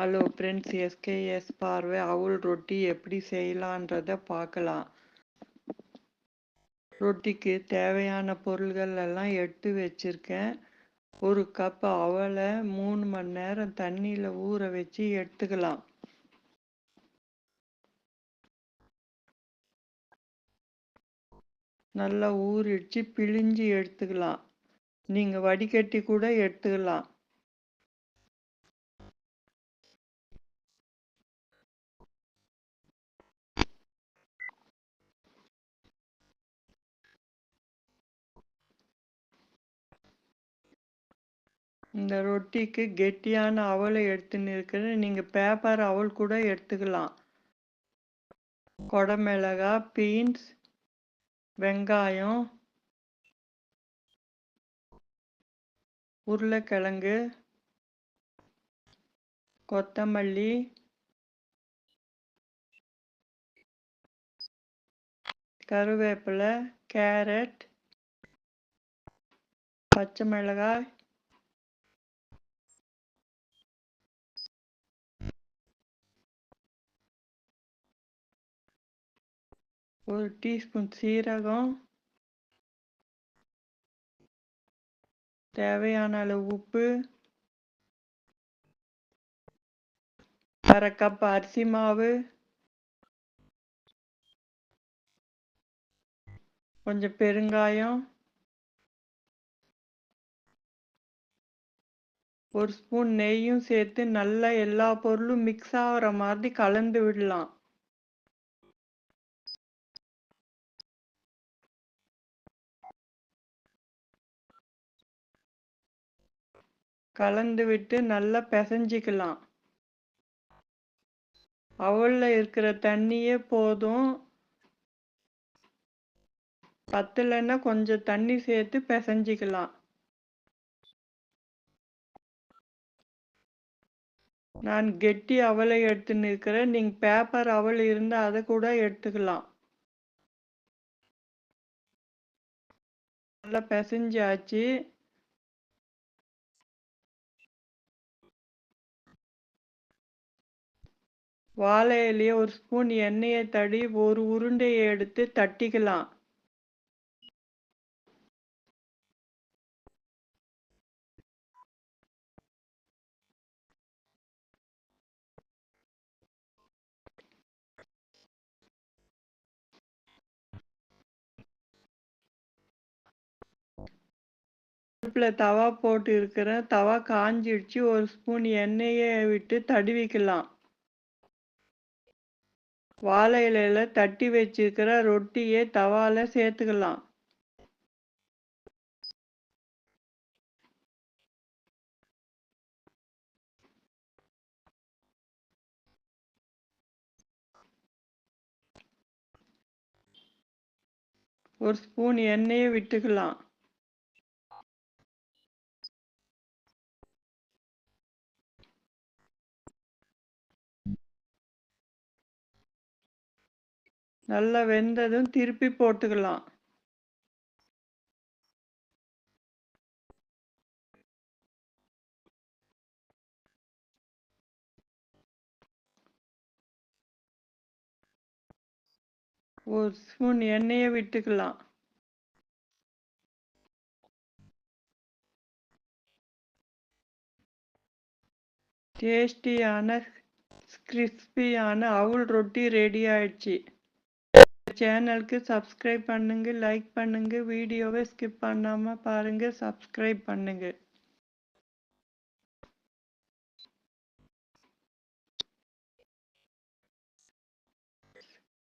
Hello friends, SKS பார்வை அவுல் ரொட்டி எப்படி செய்யலான்றத பார்க்கலாம். ரொட்டிக்கு தேவையான பொருள்கள் எல்லாம் எடுத்து வச்சிருக்கேன். ஒரு கப் அவலை 3 மணி நேரம் தண்ணியில் ஊற வச்சு எடுத்துக்கலாம். நல்லா ஊறிடுச்சு, பிழிஞ்சு எடுத்துக்கலாம். நீங்கள் வடிகட்டி கூட எடுத்துக்கலாம். இந்த ரொட்டிக்கு கெட்டியான அவலை எடுத்துன்னு இருக்கிறேன். நீங்கள் பேப்பர் அவல் கூட எடுத்துக்கலாம். கொடமிளகாய், பீன்ஸ், வெங்காயம், உருளைக்கிழங்கு, கொத்தமல்லி, கருவேப்பிலை, கேரட், பச்சை மிளகாய், ஒரு டீஸ்பூன் சீரகம், தேவையான அளவு உப்பு, அரை கப் அரிசி மாவு, கொஞ்சம் பெருங்காயம், ஒரு ஸ்பூன் நெய்யும் சேர்த்து நல்லா எல்லா பொருளும் மிக்ஸ் ஆகிற மாதிரி கலந்து விடலாம். கலந்து விட்டு நல்லா பிசைஞ்சிக்கலாம். அவல்ல இருக்கிற தண்ணியே போதும். பத்தலைன்னா கொஞ்சம் தண்ணி சேர்த்து பிசைஞ்சிக்கலாம். நான் கெட்டி அவலை எடுத்துன்னு இருக்கிறேன். நீங்கள் பேப்பர் அவல் இருந்தால் அதை கூட எடுத்துக்கலாம். நல்லா பிசைஞ்சாச்சு. வாழை இலையை ஒரு ஸ்பூன் எண்ணெயை தடி ஒரு உருண்டையை எடுத்து தட்டிக்கலாம். அடுப்பில் தவா போட்டு இருக்கிறேன். தவா காஞ்சிடுச்சு. ஒரு ஸ்பூன் எண்ணெயை விட்டு தடவிக்கலாம். வாழை இலையில தட்டி வச்சிருக்கிற ரொட்டியை தவால சேர்த்துக்கலாம். ஒரு ஸ்பூன் எண்ணெயை விட்டுக்கலாம். நல்லா வெந்ததும் திருப்பி போட்டுக்கலாம். ஒரு ஸ்பூன் எண்ணெயை விட்டுக்கலாம். டேஸ்டியான கிறிஸ்பியான அவுல் ரொட்டி ரெடி ஆயிடுச்சு. சேனலுக்கு சப்ஸ்கிரைப் பண்ணுங்க, லைக் பண்ணுங்க, வீடியோவை ஸ்கிப் பண்ணாமல் பாருங்க, சப்ஸ்கிரைப் பண்ணுங்க.